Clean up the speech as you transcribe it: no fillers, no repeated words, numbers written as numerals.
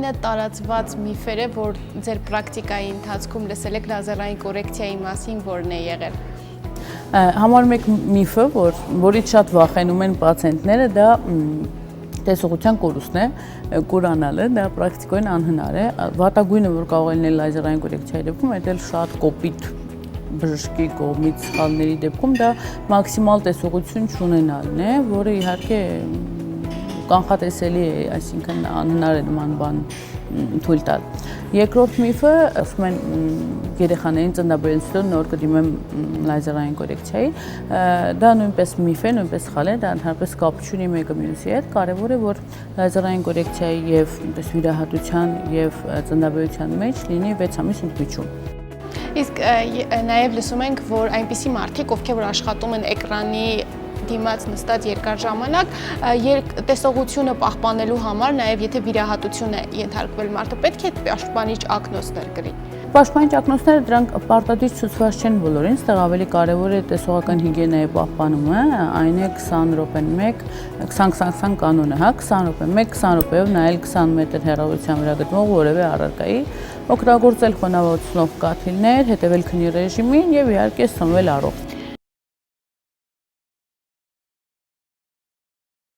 ամենը տարածված միֆերը, որ ձեր պրակտիկայի ընթացքում լսել եք լազերային կորեկցիայի մասին, որն է եղել։ Համար մեկ միֆը, որից շատ վախենում են պացիենտները, դա տեսողության կորուստն է, կուրանալը, դա պրակտիկորեն անհնար է։ Վատագույնը, որ կարող է լինել լազերային կորեկցիայի դեպքում, դա շատ կոպիտ բժշկի կողմից սխալների դեպքում դա մաքսիմալ տեսողություն չունենալն է, որը իհարկե կանխատեսելի է, այսինքն անհնար է նման բան թույլ տալ։ Երկրորդ միֆը, ասում են երեխաներին ծննդաբերելուց հետո նոր կդիմեմ լազերային կորեկցիայի, դա նույնպես միֆ է, նույնպես սխալ է, դա ընդհանրապես կապ չունի մեկը մյուսի հետ, կարևոր է, որ լազերային կորեկցիայի եւ վիրահատության եւ ծննդաբերության մեջ լինի 6 ամիս ընդմիջում։ Իսկ նաև լսում ենք, որ այնպիսի մարդիկ, ովքեր որ աշխատում են էկրանի դիմաց նստած երկար ժամանակ, տեսողությունը պահպանելու համար, նաև եթե վիրահատություն է ենթարկվել մարդը, պետք է պաշտպանիչ ակնոցներ կրի։ Պաշտպանիչ ակնոցները դրանք պարտադիր ցուցված չեն բոլորին, այստեղ ավելի կարևոր է տեսողական հիգիենայի պահպանումը, այն է 20 րոպեն 20-20 կանոնը, հա, 20 րոպե 20 րոպեով նայել 20 մետր հեռավորության վրա գտնվող որևէ առարկայի, օգտագործել խոնավացնող կաթիլներ, հետևել քնի ռեժիմին եւ իհարկե սնվել առողջ։